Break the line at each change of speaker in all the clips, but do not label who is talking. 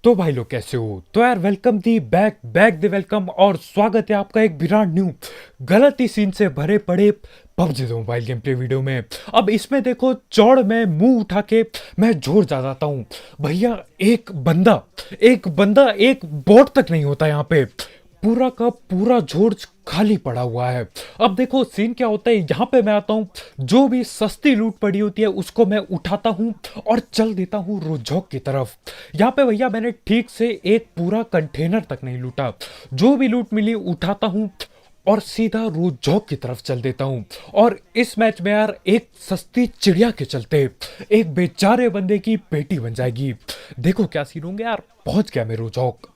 तो भाई लोग कैसे हो? तो यार welcome the back back the welcome और स्वागत है आपका एक ब्रांड न्यू गलत ही सीन से भरे पड़े पबजी दो मोबाइल गेम प्ले वीडियो में। अब इसमें देखो चौड़ में मुंह उठा के मैं जोर जा जाता हूँ भैया। एक बंदा एक बोट तक नहीं होता यहाँ पे। पूरा का पूरा जॉर्ज खाली पड़ा हुआ है। अब देखो सीन क्या होता है, यहाँ पे मैं आता हूँ, जो भी सस्ती लूट पड़ी होती है उसको मैं उठाता हूँ और चल देता हूँ रोजोक की तरफ। यहाँ पे भैया मैंने ठीक से एक पूरा कंटेनर तक नहीं लूटा, जो भी लूट मिली उठाता हूँ और सीधा रोजोक की तरफ चल देता हूँ। और इस मैच में यार एक सस्ती चिड़िया के चलते एक बेचारे बंदे की पेटी बन जाएगी। देखो क्या सीन होंगे यार। पहुंच गया मैं रोजोक।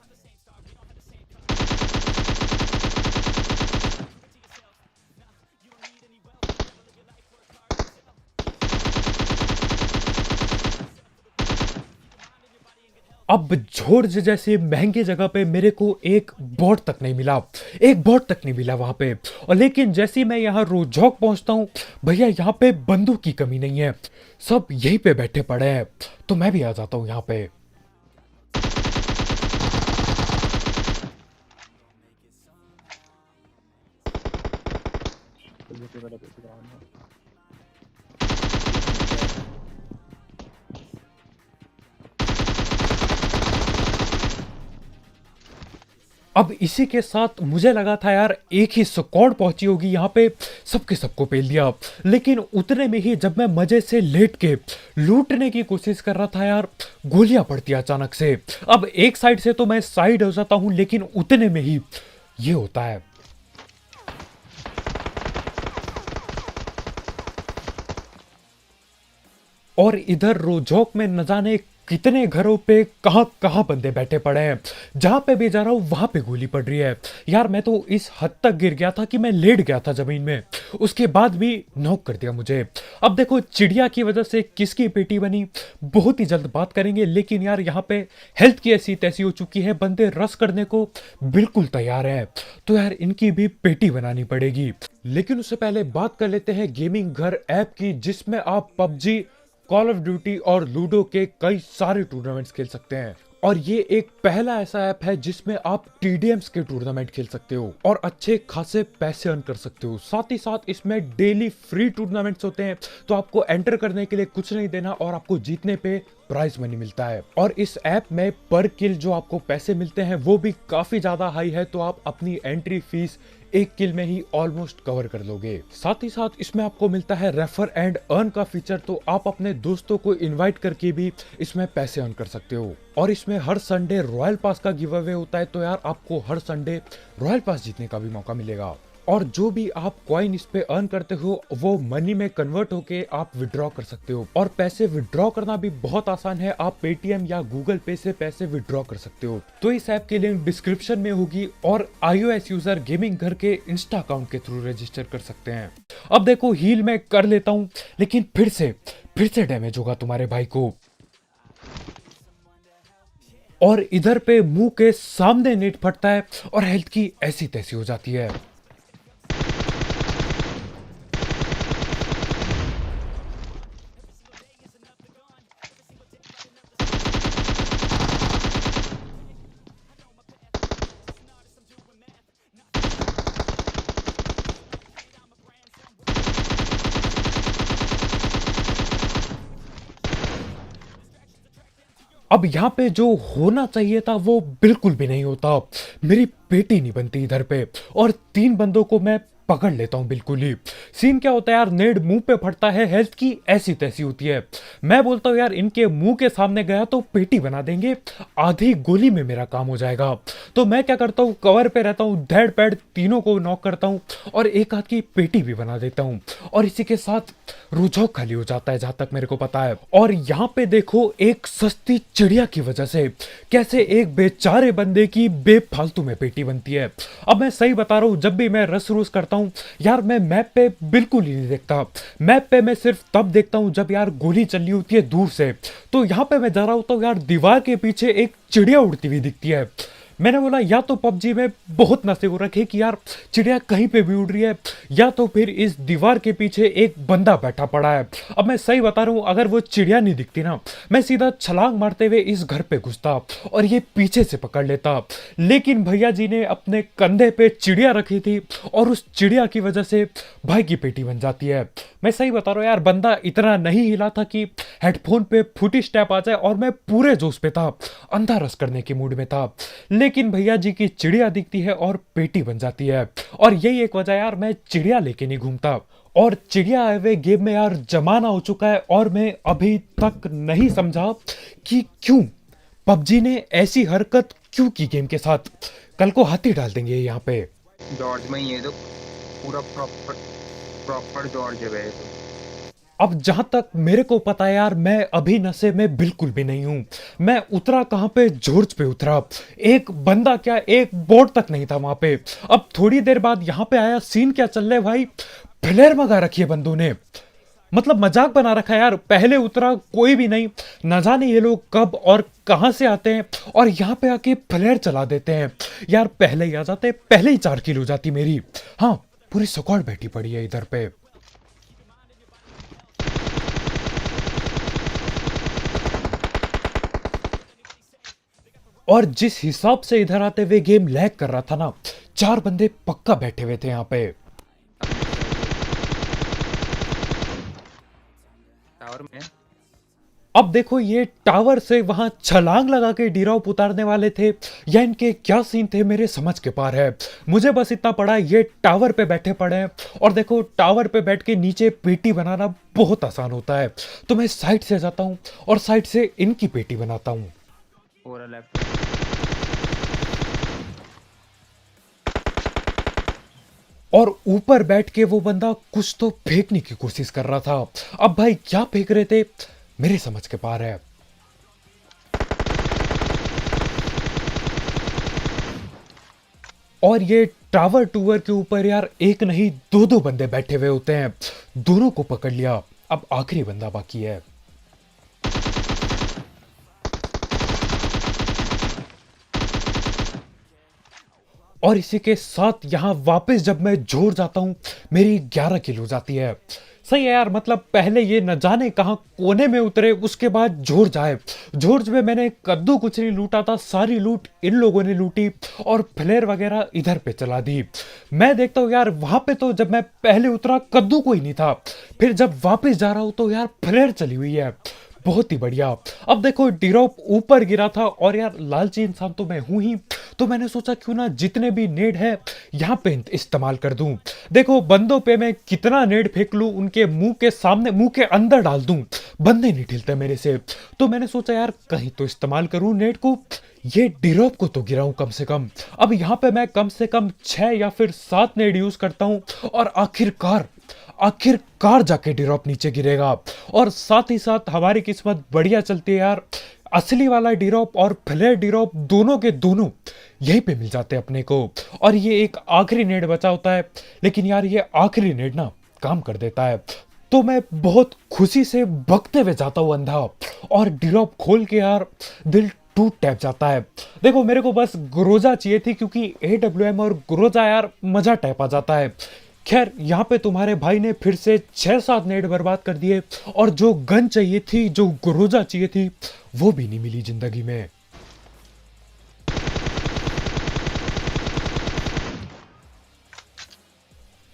अब जॉर्ज जैसे महंगे जगह पे मेरे को एक बोट तक नहीं मिला, एक बोट तक नहीं मिला वहां पे। और लेकिन जैसे ही मैं यहाँ रोजॉक पहुंचता हूँ भैया, यहाँ पे बंदूक की कमी नहीं है, सब यहीं पे बैठे पड़े हैं। तो मैं भी आ जाता हूँ यहाँ पे। अब इसी के साथ मुझे लगा था यार एक ही स्क्वाड पहुंची होगी यहाँ पे, सबके सबको पेल दिया। लेकिन उतने में ही जब मैं मजे से लेट के लूटने की कोशिश कर रहा था यार, गोलियां पड़ती अचानक से। अब एक साइड से तो मैं साइड हो जाता हूं, लेकिन उतने में ही ये होता है। और इधर रोजोक में न जाने कितने घरों पे कहां कहां बंदे बैठे पड़े हैं। जहां पे भी जा रहा हूं वहां पे गोली पड़ रही है। यार मैं तो इस हद तक गिर गया था कि मैं लेट गया था जमीन में, उसके बाद भी नॉक कर दिया मुझे। अब देखो चिड़िया की वजह से किसकी पेटी बनी बहुत ही जल्द बात करेंगे। लेकिन यार यहाँ पे हेल्थ की ऐसी तैसी हो चुकी है, बंदे रस करने को बिल्कुल तैयार है। तो यार इनकी भी पेटी बनानी पड़ेगी। लेकिन उससे पहले बात कर लेते हैं गेमिंग घर ऐप की, जिसमें आप पबजी, कॉल ऑफ ड्यूटी और लूडो के कई सारे टूर्नामेंट्स खेल सकते हैं। और ये एक पहला ऐसा ऐप है जिसमें आप टीडीएम्स के टूर्नामेंट खेल सकते हो और अच्छे खासे पैसे अर्न कर सकते हो। साथ ही साथ इसमें डेली फ्री टूर्नामेंट्स होते हैं, तो आपको एंटर करने के लिए कुछ नहीं देना और आपको जीतने पे प्राइज मनी मिलता है। और इस ऐप में पर किल जो आपको पैसे मिलते हैं वो भी काफी ज्यादा हाई है, तो आप अपनी एंट्री फीस एक किल में ही ऑलमोस्ट कवर कर लोगे। साथ ही साथ इसमें आपको मिलता है रेफर एंड अर्न का फीचर, तो आप अपने दोस्तों को इनवाइट करके भी इसमें पैसे अर्न कर सकते हो। और इसमें हर संडे रॉयल पास का गिव अवे होता है, तो यार आपको हर संडे रॉयल पास जीतने का भी मौका मिलेगा। और जो भी आप कॉइन इस पे अर्न करते हो वो मनी में कन्वर्ट होके आप विड्रॉ कर सकते हो। और पैसे विड्रॉ करना भी बहुत आसान है, आप पेटीएम या गूगल पे से पैसे विड्रॉ कर सकते हो। तो इस ऐप की लिंक डिस्क्रिप्शन में होगी और iOS यूजर गेमिंग घर के इंस्टा अकाउंट के थ्रू रजिस्टर कर सकते हैं। अब देखो हील मैं कर लेता हूँ, लेकिन फिर से डैमेज होगा तुम्हारे भाई को। और इधर पे मुंह के सामने नेट फटता है और हेल्थ की ऐसी तैसी हो जाती है। अब यहाँ पे जो होना चाहिए था वो बिल्कुल भी नहीं होता। मेरी पेटी नहीं बनती इधर पे, और तीन बंदों को मैं पकड़ लेता हूँ बिल्कुल ही। सीन क्या होता है यार, नेड मुंह पे फटता है, हेल्थ की ऐसी तैसी होती है। मैं बोलता हूँ यार इनके मुंह के सामने गया तो पेटी बना देंगे, आधी गोली में मेरा काम हो जाएगा। तो मैं क्या करता हूँ, कवर पे रहता हूँ, धैड़ पैड तीनों को नॉक करता हूँ और एक हाथ की पेटी भी बना देता हूँ। और इसी के साथ रुझाव खाली हो जाता है जहां तक मेरे को पता है। और यहाँ पे देखो एक सस्ती चिड़िया की वजह से कैसे एक बेचारे बंदे की बेफालतू में पेटी बनती है। अब मैं सही बता रहा हूँ, जब भी मैं रस रूस करता हूँ यार, मैं मैप पे बिल्कुल ही नहीं देखता। मैप पे मैं सिर्फ तब देखता हूँ जब यार गोली चल रही होती है दूर से। तो यहाँ पे मैं जा रहा होता हूँ यार, दीवार के पीछे एक चिड़िया उड़ती हुई दिखती है। मैंने बोला या तो पबजी में बहुत नशे हो रखे कि यार चिड़िया कहीं पे भी उड़ रही है, या तो फिर इस दीवार के पीछे एक बंदा बैठा पड़ा है। अब मैं सही बता रहा हूँ, अगर वो चिड़िया नहीं दिखती ना, मैं सीधा छलांग मारते हुए इस घर पे घुसता और ये पीछे से पकड़ लेता। लेकिन भैया जी ने अपने कंधे पे चिड़िया रखी थी और उस चिड़िया की वजह से भाई की पेटी बन जाती है। मैं सही बता रहा हूँ यार, बंदा इतना नहीं हिला था कि हेडफोन पे फुटी स्टेप आ जाए, और मैं पूरे जोश पे था, अंधा रस करने के मूड में था। लेकिन भैया जी की चिड़िया दिखती है और पेटी बन जाती है, और यही एक वजह यार मैं चिड़िया लेके नहीं घूमता। और चिड़िया आए हुए गेम में यार जमाना हो चुका है, और मैं अभी तक नहीं समझा कि क्यों पबजी ने ऐसी हरकत क्यों की गेम के साथ। कल को हाथी डाल देंगे यहाँ पे।
जॉर्ज में ही है तो पूरा प्रॉपर प्रॉपर जॉर्ज है ये तो।
अब जहां तक मेरे को पता है यार, मैं अभी नशे में बिल्कुल भी नहीं हूं। मैं उतरा कहां पे, जॉर्ज पे उतरा। एक बंदा क्या, एक बोर्ड तक नहीं था वहां पे। अब थोड़ी देर बाद यहां पे आया, सीन क्या चल रहा है भाई, फ्लेयर मंगा रखी है बंदों ने। मतलब मजाक बना रखा है यार। पहले उतरा कोई भी नहीं, न जाने ये लोग कब और कहां से आते हैं, और यहां पे आके फ्लेयर चला देते हैं। यार पहले ही आ जाते, पहले ही 4 किल हो जाती मेरी। हाँ, पूरी स्क्वाड बैठी पड़ी है इधर पे। और जिस हिसाब से इधर आते हुए गेम लैग कर रहा था ना, 4 बंदे पक्का बैठे हुए थे यहाँ पे।
टावर में
अब देखो, ये टावर से वहां छलांग लगा के ड्रॉप उतारने वाले थे, या इनके क्या सीन थे मेरे समझ के पार है। मुझे बस इतना पड़ा, ये टावर पे बैठे पड़े हैं, और देखो टावर पे बैठ के नीचे पेटी बनाना बहुत आसान होता है। तो मैं साइड से जाता हूँ और साइड से इनकी पेटी बनाता हूँ।
पूरा लेफ्ट।
और ऊपर बैठ के वो बंदा कुछ तो फेंकने की कोशिश कर रहा था। अब भाई क्या फेंक रहे थे मेरे समझ के पार है। और ये टावर टूवर के ऊपर यार एक नहीं दो दो बंदे बैठे हुए होते हैं। दोनों को पकड़ लिया, अब आखिरी बंदा बाकी है। और इसी के साथ यहां वापस जब मैं जोड़ जाता हूं, मेरी 11 किल हो जाती है। सही है यार, मतलब पहले ये न जाने कहां कोने में उतरे, उसके बाद जॉर्ज आए। जॉर्ज में मैंने कद्दू कुछ नहीं लूटा था, सारी लूट इन लोगों ने लूटी, और फ्लेयर वगैरह इधर पे चला दी। मैं देखता हूँ यार, वहां पे तो जब मैं पहले उतरा कद्दू कोई नहीं था, फिर जब वापस जा रहा हूं तो यार फ्लेयर चली हुई है। बहुत ही बढ़िया। अब देखो ड्रॉप ऊपर गिरा था, और यार लालची इंसान तो मैं हूं ही, तो मैंने सोचा क्यों ना जितने भी नेड है यहां पे इस्तेमाल कर दूं। देखो बंदों पे मैं कितना नेड फेंक लूं, उनके मुंह के सामने, मुंह के अंदर डाल दूं, बंदे नहीं ठिलते मेरे से। तो मैंने सोचा यार कहीं तो इस्तेमाल करूं नेड को, ये ड्रॉप को तो गिराऊं कम से कम। अब यहां पे मैं कम से कम 6 या फिर 7 नेड यूज करता हूं, और आखिरकार जाके ड्रॉप नीचे गिरेगा। और साथ ही साथ हमारी किस्मत बढ़िया चलती है यार, असली वाला ड्रॉप और फ्लेयर ड्रॉप दोनों के दोनों यहीं पे मिल जाते हैं अपने को। और ये एक आखिरी नेड बचा होता है, लेकिन यार ये आखिरी नेड ना काम कर देता है। तो मैं बहुत खुशी से भगते हुए जाता हूँ अंधा, और ड्रॉप खोल के यार दिल टूट टैप जाता है। देखो मेरे को बस ग्रोजा चाहिए थी, क्योंकि AWM और ग्रोजा यार मजा टैप आ जाता है। खैर यहाँ पे तुम्हारे भाई ने फिर से 6-7 नेट बर्बाद कर दिए, और जो गन चाहिए थी, जो ग्रोजा चाहिए थी, वो भी नहीं मिली जिंदगी में।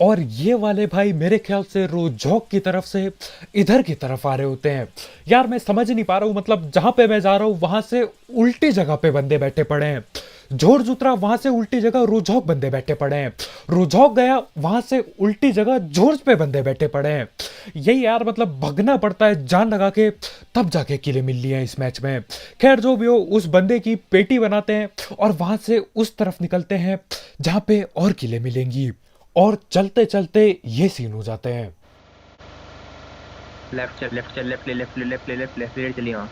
और ये वाले भाई मेरे ख्याल से रोजॉक की तरफ से इधर की तरफ आ रहे होते हैं। यार मैं समझ नहीं पा रहा हूँ, मतलब जहां पे मैं जा रहा हूँ वहां से उल्टी जगह पे बंदे बैठे पड़े हैं। जॉर्ज उतरा, वहां से उल्टी जगह रोजॉक बंदे बैठे पड़े हैं। रोजॉक गया, वहां से उल्टी जगह जॉर्ज पे बंदे बैठे पड़े हैं। यही यार, मतलब भगना पड़ता है जान लगा के, तब जाके किले मिल लिए हैं इस मैच में। खैर जो भी हो, उस बंदे की पेटी बनाते हैं और वहां से उस तरफ निकलते हैं जहां पे और किले मिलेंगी। और चलते चलते ये सीन हो जाते हैं।
लेफ्ट चल लेफ्ट चल लेफ्ट ले लेफ्ट ले लेफ्ट ले लेफ्ट लेफ्ट ले चलिए। हाँ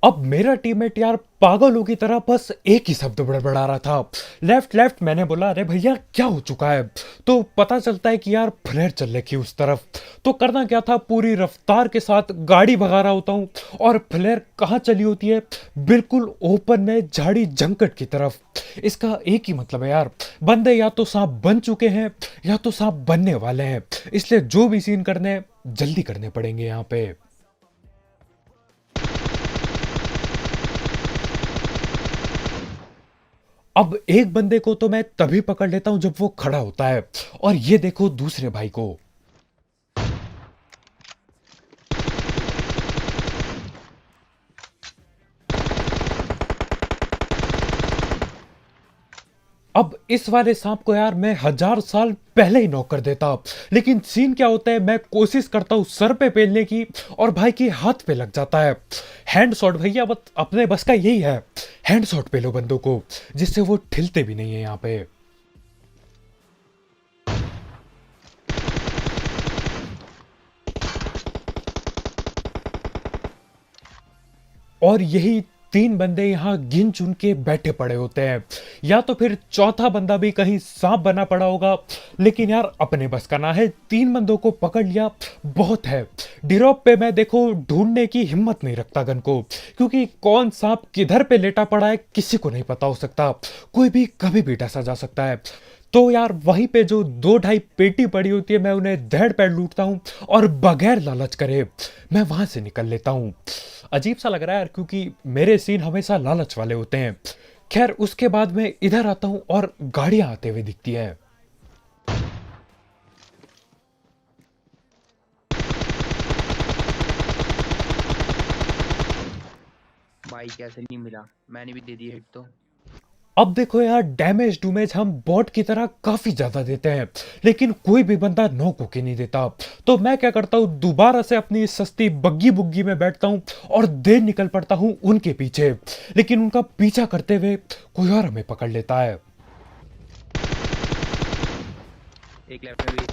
अब मेरा टीममेट यार पागलों की तरह बस एक ही शब्द बड़बड़ा रहा था, लेफ्ट लेफ्ट। मैंने बोला अरे भैया क्या हो चुका है? तो पता चलता है कि यार फ्लेयर चल रखी है उस तरफ। तो करना क्या था, पूरी रफ्तार के साथ गाड़ी भगा रहा होता हूँ और फ्लेयर कहाँ चली होती है, बिल्कुल ओपन में झाड़ी जंकट की तरफ। इसका एक ही मतलब है यार, बंदे या तो सांप बन चुके हैं या तो सांप बनने वाले हैं, इसलिए जो भी सीन करने हैं, जल्दी करने पड़ेंगे यहाँ पे। अब एक बंदे को तो मैं तभी पकड़ लेता हूं जब वो खड़ा होता है, और ये देखो दूसरे भाई को। अब इस वाले सांप को यार मैं 1000 साल पहले ही नॉक कर देता, लेकिन सीन क्या होता है, मैं कोशिश करता हूं सर पे पेलने की और भाई की हाथ पे लग जाता है। हैंड शॉट भैया, बस अपने बस का यही है, हैंड शॉट पे लो बंदों को, जिससे वो ठिलते भी नहीं है यहाँ पे। और यही तीन बंदे यहाँ गिन चुन के बैठे पड़े होते हैं, या तो फिर चौथा बंदा भी कहीं सांप बना पड़ा होगा, लेकिन यार अपने बस का ना है, तीन बंदों को पकड़ लिया बहुत है। डिरॉप पे मैं देखो ढूंढने की हिम्मत नहीं रखता गन को, क्योंकि कौन सांप किधर पे लेटा पड़ा है किसी को नहीं पता हो सकता, कोई भी कभी भी डसा जा सकता है। तो यार वहीं पे जो 2-2.5 पेटी पड़ी होती है, मैं उन्हें धड़ पैर लूटता हूँ और बगैर लालच करे मैं वहां से निकल लेता हूँ। अजीब सा लग रहा है यार, क्योंकि मेरे सीन हमेशा लालच वाले होते हैं। खैर उसके बाद मैं इधर आता हूँ और गाड़ियां आते हुए दिखती है।
भाई कैसे नहीं मिला, मैंने भी दे दी हिट तो।
अब देखो यार, डैमेज डूमेज हम बॉट की तरह काफी ज्यादा देते हैं, लेकिन कोई भी बंदा नॉक होके नहीं देता। तो मैं क्या करता हूँ, दोबारा से अपनी सस्ती बग्गी बुग्गी में बैठता हूँ और देर निकल पड़ता हूँ उनके पीछे, लेकिन उनका पीछा करते हुए कोई और हमें पकड़ लेता है।
एक लेफ्ट में भी।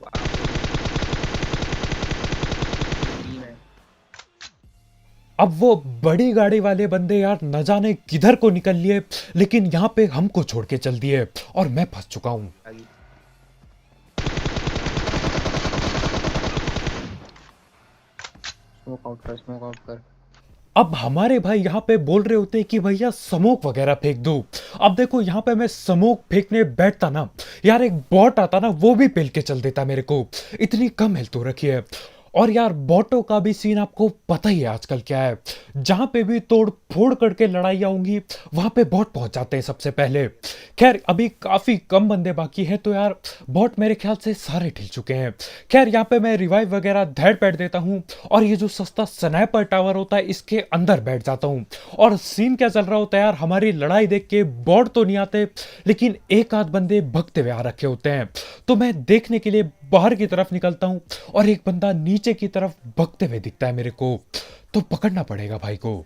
वाह, टीम है।
अब वो बड़ी गाड़ी वाले बंदे यार न जाने किधर को निकल लिए, लेकिन यहाँ पे हमको छोड़ के चल दिए और मैं फंस चुका हूँ।
आगे। स्मोक आउट कर, स्मोक आउट कर।
अब हमारे भाई यहाँ पे बोल रहे होते हैं कि भैया स्मोक वगैरह फेंक दो। अब देखो यहाँ पे मैं स्मोक फेंकने बैठता ना, यार एक बॉट आता ना, वो भी पेल के चल देता मेरे को, इतनी कम हेल्थ हो रखी है। और यार बॉटों का भी सीन आपको पता ही है आजकल क्या है, जहां पे भी तोड़ फोड़ करके लड़ाई आऊंगी वहां पे बॉट पहुंच जाते हैं सबसे पहले। खैर अभी काफी कम बंदे बाकी हैं, तो यार बॉट मेरे ख्याल से सारे ठिल चुके हैं। खैर यहाँ पे मैं रिवाइव वगैरह धैड़ पैड़ देता हूँ और ये जो सस्ता स्नाइपर टावर होता है इसके अंदर बैठ जाता हूँ। और सीन क्या चल रहा होता है यार, हमारी लड़ाई देख के बॉट तो नहीं आते, लेकिन एक आध बंदे भगते हुए आ रखे होते हैं। तो मैं देखने के लिए बाहर की तरफ निकलता हूँ और एक बंदा नीचे की तरफ भगते हुए दिखता है मेरे को, तो पकड़ना पड़ेगा भाई को।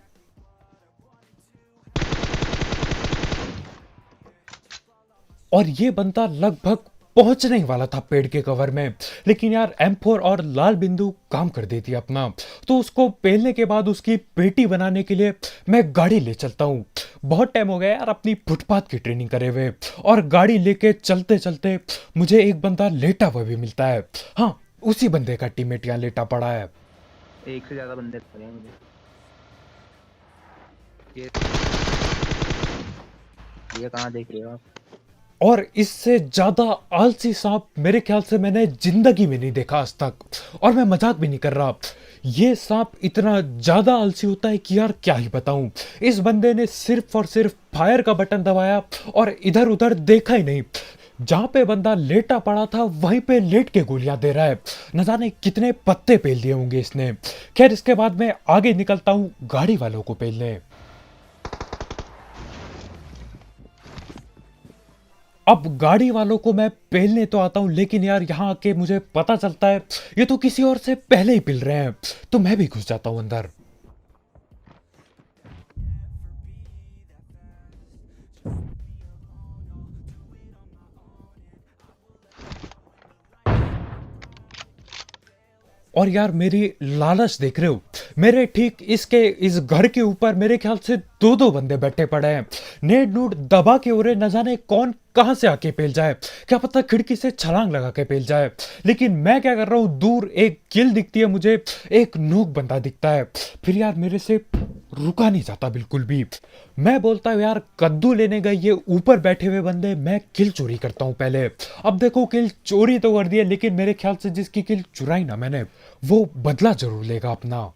और ये बंदा लगभग पहुंचने ही वाला था पेड़ के कवर में, लेकिन यार M4 और लाल बिंदु काम कर देती है अपना। तो उसको पेलने के बाद उसकी पेटी बनाने के लिए मैं गाड़ी ले चलता हूँ। बहुत टाइम हो गया यार अपनी फुटपाथ की ट्रेनिंग करे हुए, और गाड़ी लेके चलते चलते मुझे एक बंदा लेटा हुआ भी मिलता है। हाँ, उसी बंदे का टीममेट यहाँ लेटा पड़ा है।
एक से ज्यादा बंदे पड़े हैं मुझे। ये ये कहाँ देख रहे हो आप?
और इससे ज्यादा आलसी सांप मेरे ख्याल से मैंने जिंदगी में नहीं देखा आज तक, और मैं मजाक भी नहीं कर रहा। ये सांप इतना ज्यादा आलसी होता है कि यार क्या ही बताऊं। इस बंदे ने सिर्फ और सिर्फ फायर का बटन दबाया और इधर उधर देखा ही नहीं। जहां पे बंदा लेटा पड़ा था वहीं पे लेट के गोलियां दे रहा है, न जाने कितने पत्ते पेल दिए होंगे इसने। खैर इसके बाद मैं आगे निकलता हूं गाड़ी वालों को पेलने। अब गाड़ी वालों को मैं पेलने तो आता हूं, लेकिन यार यहां आके मुझे पता चलता है ये तो किसी और से पहले ही पिल रहे हैं, तो मैं भी घुस जाता हूं अंदर। और यार मेरी लालच देख रहे हो, मेरे ठीक इसके इस घर के ऊपर मेरे ख्याल से दो दो बंदे बैठे पड़े हैं, नेट नूट दबा के उरे न जाने कौन कहां से आके पेल जाए, क्या पता खिड़की से छलांग लगा के पेल जाए। लेकिन मैं क्या कर रहा हूं, दूर एक किल दिखती है मुझे, एक नोक बंदा दिखता है, फिर यार मेरे से रुका नहीं जाता बिल्कुल भी। मैं बोलता हूँ यार कद्दू लेने गए ये ऊपर बैठे हुए बंदे, मैं किल चोरी करता हूँ पहले। अब देखो किल चोरी तो कर दिया, लेकिन मेरे ख्याल से जिसकी किल चुराई ना मैंने, वो बदला जरूर लेगा अपना।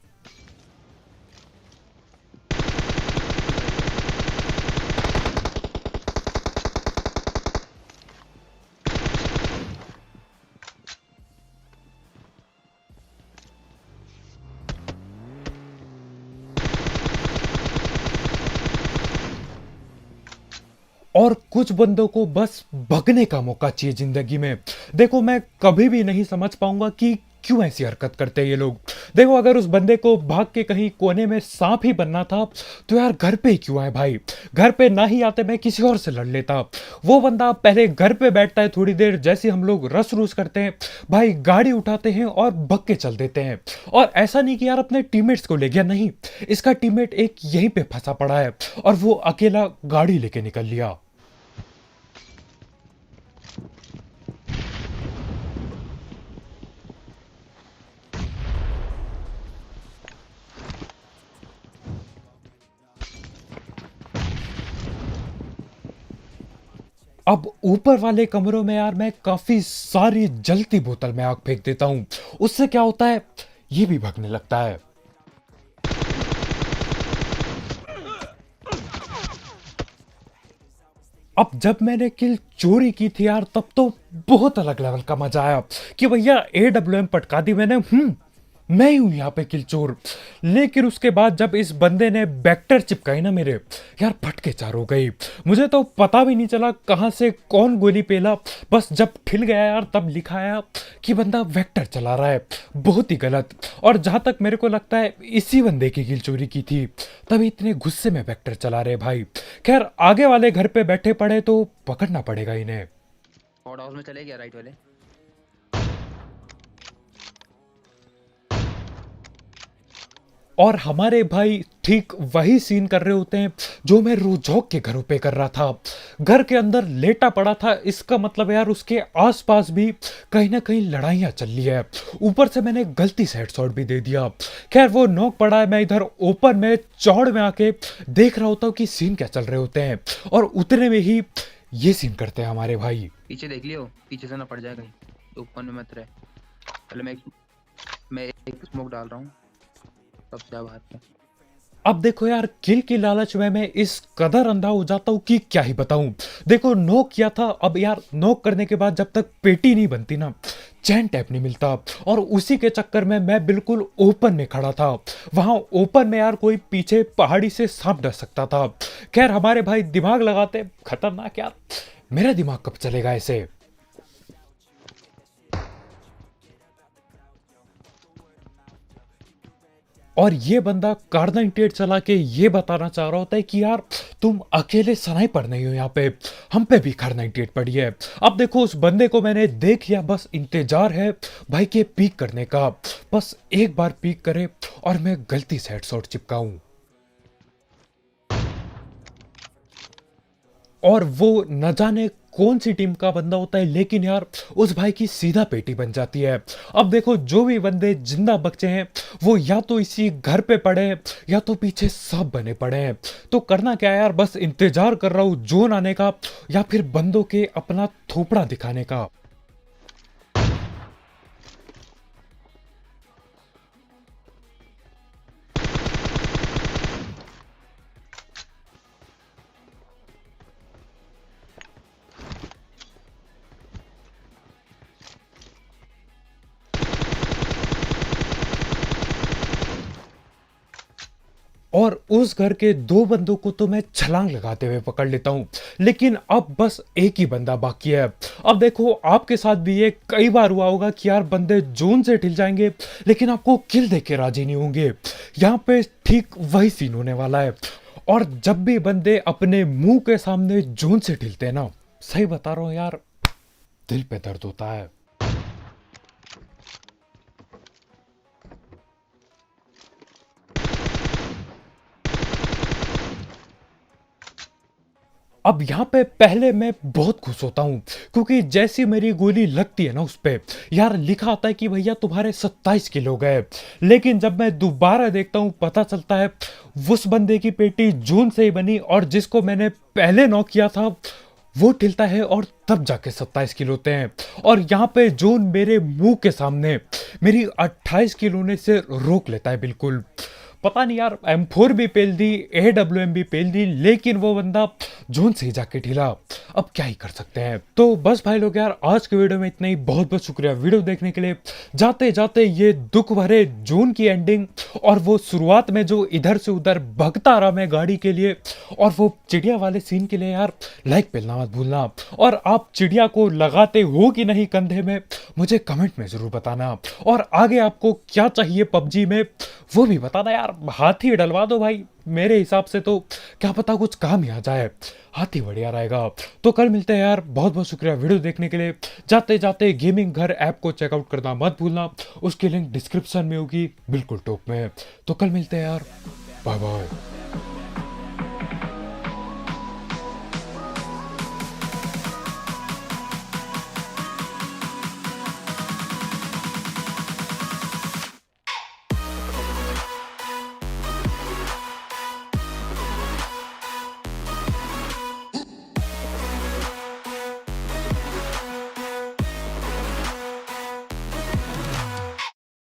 और कुछ बंदों को बस भगने का मौका चाहिए जिंदगी में। देखो मैं कभी भी नहीं समझ पाऊंगा कि क्यों ऐसी हरकत करते हैं ये लोग। देखो अगर उस बंदे को भाग के कहीं कोने में सांप ही बनना था तो यार घर पे ही क्यों आए भाई, घर पे ना ही आते मैं किसी और से लड़ लेता। वो बंदा पहले घर पे बैठता है थोड़ी देर, जैसे हम लोग रस रूस करते हैं भाई गाड़ी उठाते हैं और भग के चल देते हैं। और ऐसा नहीं कि यार अपने टीममेट्स को ले गया, नहीं, इसका टीममेट एक यहीं पे फंसा पड़ा है और वो अकेला गाड़ी लेके निकल लिया। अब ऊपर वाले कमरों में यार मैं काफी सारी जलती बोतल में आग फेंक देता हूं, उससे क्या होता है, ये भी भगने लगता है। अब जब मैंने किल चोरी की थी यार तब तो बहुत अलग लेवल का मजा आया कि भैया AWM पटका दी मैंने, मैं ही हूं यहाँ पे किल चोर। लेकिन उसके बाद जब इस बंदे ने वेक्टर चिपकाई ना मेरे, यार फटके चार हो गई। मुझे तो पता भी नहीं चला कहां से कौन गोली पेला, बस जब ठिल गया यार तब लिखा आया कि बंदा वेक्टर चला रहा है, बहुत ही गलत। और जहां तक मेरे को लगता है इसी बंदे की किल चोरी की थी, तभी इतने गुस्से में वेक्टर चला रहे भाई। खैर आगे वाले घर पे बैठे पड़े तो पकड़ना पड़ेगा इन्हें।
हॉट हाउस में चले गया राइट वाले।
और हमारे भाई ठीक वही सीन कर रहे होते हैं जो मैं रोजौक के घरों पे कर रहा था। घर के अंदर लेटा पड़ा था, इसका मतलब यार उसके आसपास भी कहीं ना कहीं लड़ाइयां चल रही है। ऊपर से मैंने गलती से हेडशॉट भी दे दिया। खैर वो नॉक पड़ा है, मैं इधर ओपन में चौड़ में आके देख रहा होता हूँ कि सीन क्या चल रहे होते हैं, और उतने में ही ये सीन करते हैं हमारे भाई।
पीछे देख लियो, पीछे से ना पड़ जाए कहीं, तो ऊपर में मत रहे। पहले मैं एक स्मोक डाल रहा हूँ, तब जा बाहर पे।
अब देखो यार किल की लालच में मैं इस कदर अंधा हो जाता हूं कि क्या ही बताऊं। देखो नॉक किया था, अब यार नॉक करने के बाद जब तक पेटी नहीं बनती ना, चैन टैप नहीं मिलता, और उसी के चक्कर में मैं बिल्कुल ओपन में खड़ा था। वहां ओपन में यार कोई पीछे पहाड़ी से सांप डर सकता था। खैर हमारे भाई दिमाग लगाते, खतरनाक यार, मेरा दिमाग कब चलेगा ऐसे। और ये बंदा कार 98 चला के ये बताना चाह रहा होता है कि यार तुम अकेले स्नाइपर नहीं हो, यहाँ पे हम पे भी कार 98 पड़ी है। अब देखो उस बंदे को मैंने देख लिया, बस इंतजार है भाई के पीक करने का, बस एक बार पीक करे और मैं गलती से हेडशॉट चिपकाऊं। और वो न जाने कौन सी टीम का बंदा होता है, लेकिन यार उस भाई की सीधा पेटी बन जाती है। अब देखो जो भी बंदे जिंदा बचे हैं वो या तो इसी घर पे पड़े हैं या तो पीछे सब बने पड़े हैं। तो करना क्या है यार, बस इंतजार कर रहा हूं जोन आने का या फिर बंदों के अपना थोपड़ा दिखाने का। और उस घर के दो बंदों को तो मैं छलांग लगाते हुए पकड़ लेता हूं, लेकिन अब बस एक ही बंदा बाकी है। अब देखो आपके साथ भी ये कई बार हुआ होगा कि यार बंदे जोन से ठिल जाएंगे लेकिन आपको किल देके राजी नहीं होंगे। यहाँ पे ठीक वही सीन होने वाला है। और जब भी बंदे अपने मुंह के सामने जोन से ठिलते हैं ना, सही बता रहा हूं यार, दिल पे दर्द होता है। अब यहाँ पे पहले मैं बहुत खुश होता हूँ क्योंकि जैसी मेरी गोली लगती है ना उस पे यार लिखा आता है कि भैया तुम्हारे 27 किलो गए। लेकिन जब मैं दोबारा देखता हूँ पता चलता है उस बंदे की पेटी जून से ही बनी और जिसको मैंने पहले नॉक किया था वो टिलता है और तब जाके 27 किलो होते हैं। और यहाँ पे जून मेरे मुंह के सामने मेरी 28 किलो ने से रोक लेता है बिल्कुल। पता नहीं यार M4 भी पेल दी, AWM भी पेल दी, लेकिन वो बंदा जोन से ही जाके ढीला। अब क्या ही कर सकते हैं। तो बस भाई लोग यार आज के वीडियो में इतना ही। बहुत बहुत शुक्रिया वीडियो देखने के लिए। जाते जाते ये दुख भरे जून की एंडिंग और वो शुरुआत में जो इधर से उधर भगता रहा मैं गाड़ी के लिए और वो चिड़िया वाले सीन के लिए यार लाइक पेलना मत भूलना। और आप चिड़िया को लगाते हो कि नहीं कंधे में मुझे कमेंट में जरूर बताना। और आगे आपको क्या चाहिए पबजी में वो भी बताना यार। हाथी डलवा दो भाई, मेरे हिसाब से तो क्या पता कुछ काम ही आ जाए। हाथी बढ़िया रहेगा। तो कल मिलते हैं यार। बहुत बहुत शुक्रिया वीडियो देखने के लिए। जाते जाते गेमिंग घर ऐप को चेकआउट करना मत भूलना, उसकी लिंक डिस्क्रिप्शन में होगी बिल्कुल टॉप में। तो कल मिलते हैं यार। Bye bye.